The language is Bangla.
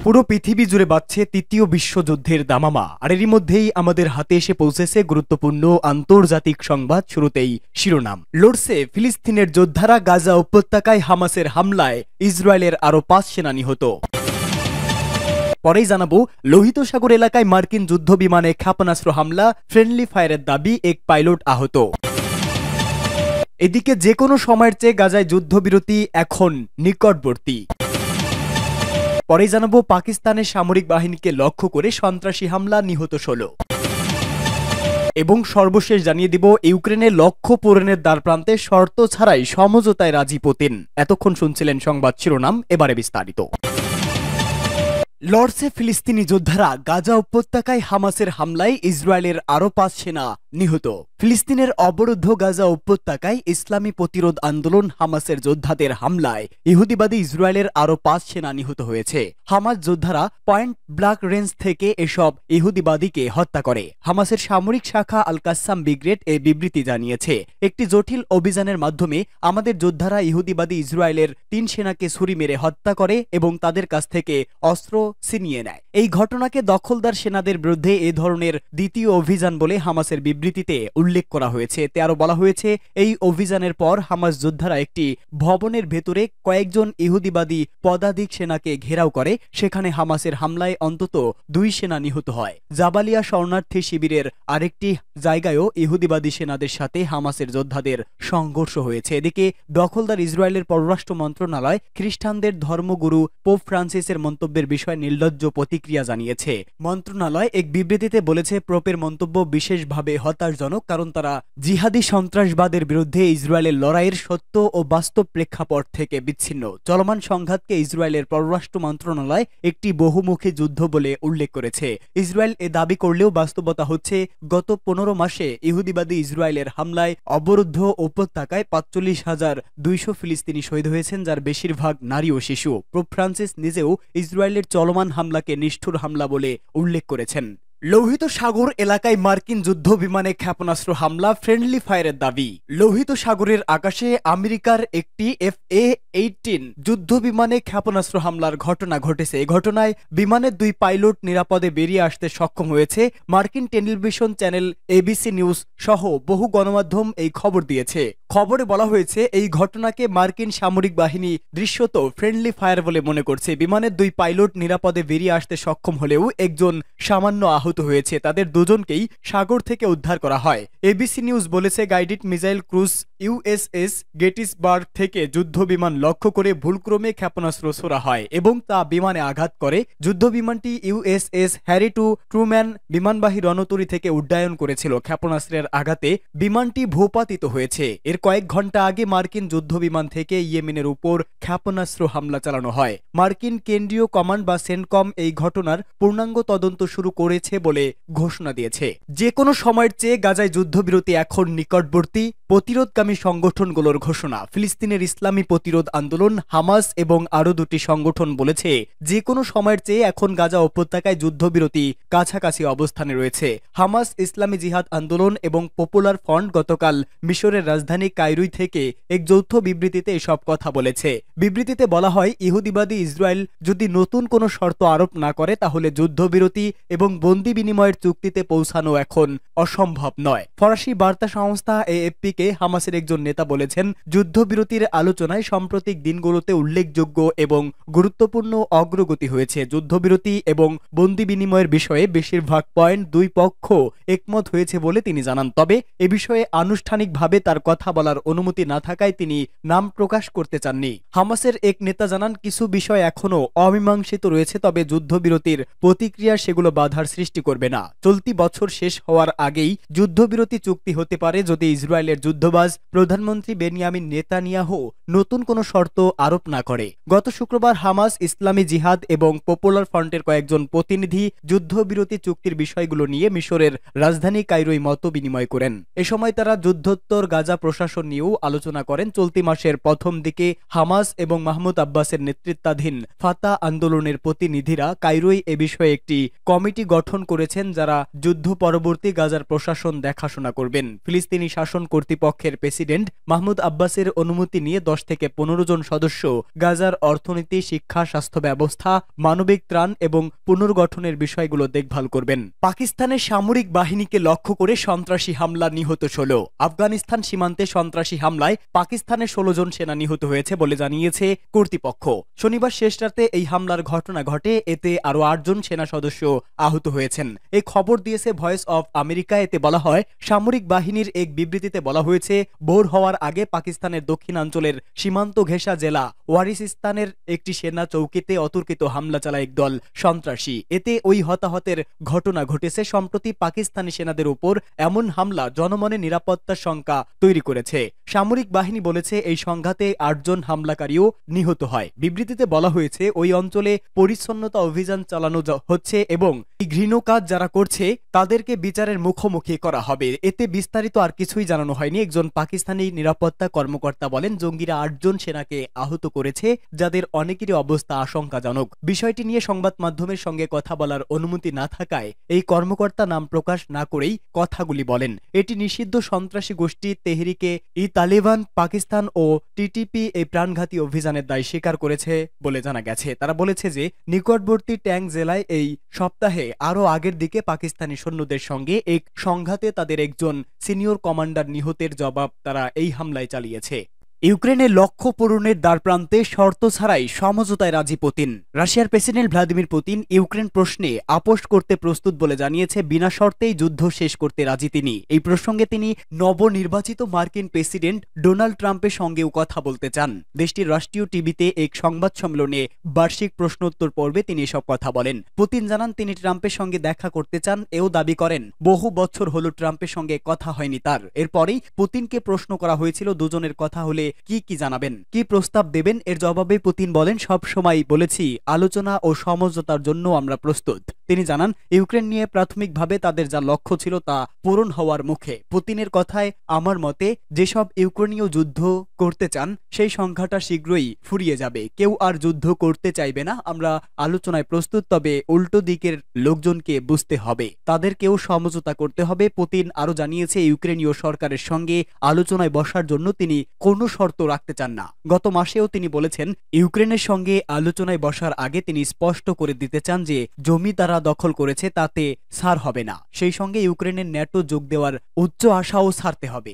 পুরো পৃথিবী জুড়ে বাজছে তৃতীয় বিশ্বযুদ্ধের দামামা। আর এরই মধ্যেই আমাদের হাতে এসে পৌঁছেছে গুরুত্বপূর্ণ আন্তর্জাতিক সংবাদ। শুরুতেই শিরোনাম। লড়ছে ফিলিস্তিনের যোদ্ধারা, গাজা উপত্যকায় হামাসের হামলায় ইসরায়েলের আরও 5 সেনা নিহত। পরেই জানাবো, লোহিত সাগর এলাকায় মার্কিন যুদ্ধ বিমানে ক্ষেপণাস্ত্র হামলা, ফ্রেন্ডলি ফায়ারের দাবি, এক পাইলট আহত। এদিকে যে কোনো সময়ের চেয়ে গাজায় যুদ্ধবিরতি এখন নিকটবর্তী। পরে জানাবো, পাকিস্তানের সামরিক বাহিনীকে লক্ষ্য করে সন্ত্রাসী হামলা, নিহত 16। এবং সর্বশেষ জানিয়ে দিব, ইউক্রেনের লক্ষ্য পূরণের দ্বারপ্রান্তে শর্ত ছাড়াই সমঝোতায় রাজি পুতিন। এতক্ষণ শুনছিলেন সংবাদ শিরোনাম, এবারে বিস্তারিত। লড়ছে ফিলিস্তিনি যোদ্ধারা, গাজা উপত্যকায় হামাসের হামলায় ইসরায়েলের আরও 5 সেনা নিহত। ফিলিস্তিনের অবরুদ্ধ গাজা উপত্যকায় ইসলামী প্রতিরোধ আন্দোলন হামাসের যোদ্ধাদের হামলায় ইহুদিবাদী ইসরায়েলের আরও 5 সেনা নিহত হয়েছে। হামাস যোদ্ধারা পয়েন্ট ব্ল্যাক রেঞ্জ থেকে এসব ইহুদিবাদীকে হত্যা করে। হামাসের সামরিক শাখা আল কাসাম ব্রিগেড এ বিবৃতি জানিয়েছে, একটি জটিল অভিযানের মাধ্যমে আমাদের যোদ্ধারা ইহুদিবাদী ইসরায়েলের 3 সেনাকে ছুরি মেরে হত্যা করে এবং তাদের কাছ থেকে অস্ত্র ছিনিয়ে নেয়। এই ঘটনাকে দখলদার সেনাদের বিরুদ্ধে এ ধরনের দ্বিতীয় অভিযান বলে হামাসের বিবৃতিতে উল্লেখ করা হয়েছে। এতে আরো বলা হয়েছে, এই অভিযানের পর হামাস যোদ্ধারা একটি ভবনের ভেতরে কয়েকজন ইহুদিবাদী পদাতিক সেনাকে ঘেরাও করে। সেখানে হামাসের হামলায় অন্তত 2 সেনা নিহত হয়। জাবালিয়া শরণার্থী শিবিরের আরেকটি জায়গায়ও ইহুদিবাদী সেনাদের সাথে হামাসের যোদ্ধাদের সংঘর্ষ হয়েছে। এদিকে দখলদার ইসরায়েলের পররাষ্ট্র মন্ত্রণালয় খ্রিস্টানদের ধর্মগুরু পোপ ফ্রান্সিসের মন্তব্যের বিষয়ে নির্লজ্জ প্রতিক্রিয়া জানিয়েছে। মন্ত্রণালয় এক বিবৃতিতে বলেছে, পোপের মন্তব্য বিশেষভাবে হতাশজনক, কারণ তারা জিহাদি সন্ত্রাসবাদের বিরুদ্ধে ইসরায়েলের লড়াইয়ের সত্য ও বাস্তব প্রেক্ষাপট থেকে বিচ্ছিন্ন। চলমান সংঘাতকে ইসরায়েলের পররাষ্ট্র মন্ত্রণালয় একটি বহুমুখী যুদ্ধ বলে উল্লেখ করেছে। ইসরায়েল এ দাবি করলেও বাস্তবতা হচ্ছে, গত 15 মাসে ইহুদিবাদী ইসরায়েলের হামলায় অবরুদ্ধ উপত্যকায় 45,200 ফিলিস্তিনি শহীদ হয়েছেন, যার বেশিরভাগ নারী ও শিশু। পোপ ফ্রান্সিস নিজেও ইসরায়েলের চলমান হামলাকে নিষ্ঠুর হামলা বলে উল্লেখ করেছেন। লোহিত সাগর এলাকায় মার্কিন যুদ্ধ বিমানে ক্ষেপণাস্ত্র হামলা, ফ্রেন্ডলি ফায়ারের দাবি। লোহিত সাগরের আকাশে আমেরিকার একটি FA-18 যুদ্ধ বিমানে ক্ষেপণাস্ত্র হামলার ঘটনা ঘটেছে। এই ঘটনায় বিমানের 2 পাইলট নিরাপদে বেরিয়ে আসতে সক্ষম হয়েছে। মার্কিন টেলিভিশন চ্যানেল ABC নিউজ সহ বহু গণমাধ্যম এই খবর দিয়েছে। খবরে বলা হয়েছে, এই ঘটনাকে মার্কিন সামরিক বাহিনী দৃশ্যত ফ্রেন্ডলি ফায়ার বলে মনে করছে। বিমানের 2 পাইলট নিরাপদে বেরিয়ে আসতে সক্ষম হলেও একজন সামান্য আহত হয়েছে। তাদের দুজনকেই সাগর থেকে উদ্ধার করা হয়। ABC নিউজ বলেছে, guided missile cruise USS Gettysburg থেকে যুদ্ধ বিমান লক্ষ্য করে ভুলক্রমে ক্ষেপণাস্ত্র ছোড়া হয় এবং তা বিমানে আঘাত করে। যুদ্ধ বিমানটি USS হ্যারি ট্রুম্যান বিমানবাহী রণতরী থেকে উড্ডয়ন করেছিল। ক্ষেপণাস্ত্রের আঘাতে বিমানটি ভূপাতিত হয়েছে। এর কয়েক ঘন্টা আগে মার্কিন যুদ্ধ বিমান থেকে ইয়েমেনের উপর ক্ষেপণাস্ত্র হামলা চালানো হয়। মার্কিন কেন্দ্রীয় কমান্ড বা সেন্টকম এই ঘটনার পূর্ণাঙ্গ তদন্ত শুরু করেছে বলে ঘোষণা দিয়েছে। যে কোনো সময়ের চেয়ে গাজায় যুদ্ধবিরতি এখন নিকটবর্তী, প্রতিরোধকামী সংগঠনগুলোর ঘোষণা। ফিলিস্তিনের ইসলামী প্রতিরোধ আন্দোলন হামাস এবং আরও 2টি সংগঠন বলেছে, যে কোনো সময়ের চেয়ে এখন গাজা উপত্যকায় যুদ্ধবিরতি কাছাকাছি অবস্থানে রয়েছে। হামাস, ইসলামী জিহাদ আন্দোলন এবং পপুলার ফ্রন্ট গতকাল মিশরের রাজধানী কায়রোয় থেকে এক যৌথ বিবৃতিতে এসব কথা বলেছে। বিবৃতিতে বলা হয়, ইহুদিবাদী ইসরায়েল যদি নতুন কোনো শর্ত আরোপ না করে তাহলে যুদ্ধবিরতি এবং বন্দি বিনিময়ের চুক্তিতে পৌঁছানো এখন অসম্ভব নয়। ফরাসি বার্তা সংস্থা AFP-কে হামাসের একজন নেতা বলেছেন, যুদ্ধবিরতির আলোচনায় সাম্প্রতিক দিনগুলোতে উল্লেখযোগ্য এবং গুরুত্বপূর্ণ অগ্রগতি হয়েছে। যুদ্ধবিরতি এবং বন্দি বিনিময়ের বিষয়ে বেশিরভাগ পয়েন্ট 2 পক্ষ একমত হয়েছে বলে তিনি জানান। তবে এ বিষয়ে আনুষ্ঠানিকভাবে তার কথা বলার অনুমতি না থাকায় তিনি নাম প্রকাশ করতে চাননি। হামাসের এক নেতা জানান, কিছু বিষয় এখনও অমীমাংসিত রয়েছে, তবে যুদ্ধবিরতির প্রতিক্রিয়া সেগুলো বাধার সৃষ্টি করবে না। চলতি বছর শেষ হওয়ার আগেই যুদ্ধবিরতি চুক্তি হতে পারে যদি ইসরায়েলের যুদ্ধবাজ প্রধানমন্ত্রী বেনিয়ামিন নেতানিয়াহু নতুন কোনো শর্ত আরোপ না করে। গত শুক্রবার হামাস, ইসলামী জিহাদ এবং পপুলার ফ্রন্টের কয়েকজন প্রতিনিধি যুদ্ধবিরতি চুক্তির বিষয়গুলো নিয়ে মিশরের রাজধানী কায়রোয় মত বিনিময় করেন। এ সময় তারা যুদ্ধোত্তর গাজা প্রশাসন নিয়েও আলোচনা করেন। চলতি মাসের প্রথম দিকে হামাস এবং মাহমুদ আব্বাসের নেতৃত্বাধীন ফাতা আন্দোলনের প্রতিনিধিরা কায়রোয় এ বিষয়ে একটি কমিটি গঠন করেছেন, যারা যুদ্ধ পরবর্তী গাজার প্রশাসন দেখাশোনা করবেন। ফিলিস্তিনি শাসন কর্তৃপক্ষ কর্তৃপক্ষের প্রেসিডেন্ট মাহমুদ আব্বাসের অনুমতি নিয়ে 10 থেকে 15 জন সদস্য গাজার অর্থনীতি, শিক্ষা, স্বাস্থ্য ব্যবস্থা, মানবিক ত্রাণ এবং পুনর্গঠনের বিষয়গুলো দেখভাল করবেন। পাকিস্তানের সামরিক বাহিনীকে লক্ষ্য করে সন্ত্রাসী হামলা, নিহত 16। আফগানিস্তান সীমান্তে সন্ত্রাসী হামলায় পাকিস্তানের 16 জন সেনা নিহত হয়েছে বলে জানিয়েছে কর্তৃপক্ষ। শনিবার শেষ রাতে এই হামলার ঘটনা ঘটে, এতে আরও 8 জন সেনা সদস্য আহত হয়েছেন। এই খবর দিয়েছে ভয়েস অফ আমেরিকা। এতে বলা হয়, সামরিক বাহিনীর এক বিবৃতিতে বলা হয়েছে, ভোর হওয়ার আগে পাকিস্তানের দক্ষিণাঞ্চলের সীমান্ত ঘেঁষা জেলা ওয়ারিসিস্তানের একটি সেনা চৌকিতে অতর্কিত হামলা চালায় একদল সন্ত্রাসী। এতে ওই হতাহতের ঘটনা ঘটেছে। সম্প্রতি পাকিস্তানি সেনাদের উপর এমন হামলা জনমনে নিরাপত্তার শঙ্কা তৈরি করেছে। সামরিক বাহিনী বলেছে, এই সংঘাতে 8 জন হামলাকারীও নিহত হয়। বিবৃতিতে বলা হয়েছে, ওই অঞ্চলে পরিচ্ছন্নতা অভিযান চালানো হচ্ছে এবং এই ঘৃণ্য কাজ যারা করছে তাদেরকে বিচারের মুখোমুখি করা হবে। এতে বিস্তারিত আর কিছুই জানানো হয়নি। একজন পাকিস্তানি নিরাপত্তা কর্মকর্তা বলেন, জঙ্গিরা 8 জন সেনাকে আহত করেছে, যাদের অনেকেরই অবস্থা আশঙ্কাজনক। বিষয়টি নিয়ে সংবাদ মাধ্যমের সঙ্গে কথা বলার অনুমতি না থাকায় এই কর্মকর্তা নাম প্রকাশ না করেই কথাগুলি বলেন। এটি নিষিদ্ধ সন্ত্রাসী গোষ্ঠী তেহরিকে ই তালিবান পাকিস্তান ও টিটিপি এই প্রাণঘাতী অভিযানের দায় স্বীকার করেছে বলে জানা গেছে। তারা বলেছে যে নিকটবর্তী ট্যাঙ্ক জেলায় এই সপ্তাহে আরও আগের দিকে পাকিস্তানি সৈন্যদের সঙ্গে এক সংঘাতে তাদের একজন সিনিয়র কমান্ডার নিহতের জবাব তারা এই হামলায় চালিয়েছে। ইউক্রেনের লক্ষ্য পূরণের দ্বারপ্রান্তে শর্ত ছাড়াই সমঝোতায় রাজি পুতিন। রাশিয়ার প্রেসিডেন্ট ভ্লাদিমির পুতিন ইউক্রেন প্রশ্নে আপোষ করতে প্রস্তুত বলে জানিয়েছে। বিনা শর্তেই যুদ্ধ শেষ করতে রাজি তিনি। এই প্রসঙ্গে তিনি নবনির্বাচিত মার্কিন প্রেসিডেন্ট ডোনাল্ড ট্রাম্পের সঙ্গেও কথা বলতে চান। দেশটির রাষ্ট্রীয় টিভিতে এক সংবাদ সম্মেলনে বার্ষিক প্রশ্নোত্তর পর্বে তিনি এসব কথা বলেন। পুতিন জানান, তিনি ট্রাম্পের সঙ্গে দেখা করতে চান। এও দাবি করেন, বহু বছর হলো ট্রাম্পের সঙ্গে কথা হয়নি তার। এরপরেই পুতিনকে প্রশ্ন করা হয়েছিল, দুজনের কথা হলে কি জানাবেন, কি প্রস্তাব দেবেন। এর জবাবে পুতিন বলেন, সব সময় বলেছি আলোচনা ও সমঝোতার জন্য আমরা প্রস্তুত। তিনি জানান, ইউক্রেন নিয়ে প্রাথমিকভাবে তাদের যা লক্ষ্য ছিল তা পূরণ হওয়ার মুখে। পুতিনের কথায়, আমার মতে যেসব ইউক্রেনীয় যুদ্ধ করতে চান সেই সংখ্যাটা শীঘ্রই ফুরিয়ে যাবে। কেউ আর যুদ্ধ করতে চাইবে না। আমরা আলোচনায় প্রস্তুত, তবে উল্টো দিকের লোকজনকে বুঝতে হবে, তাদেরকেও সমঝোতা করতে হবে। পুতিন আরো জানিয়েছে, ইউক্রেনীয় সরকারের সঙ্গে আলোচনায় বসার জন্য তিনি কোনো শর্ত রাখতে চান না। গত মাসেও তিনি বলেছেন, ইউক্রেনের সঙ্গে আলোচনায় বসার আগে তিনি স্পষ্ট করে দিতে চান যে জমি তারা দখল করেছে তাতে ছাড় হবে না। সেই সঙ্গে ইউক্রেনের ন্যাটো যোগ দেওয়ার উচ্চ আশাও ছাড়তে হবে।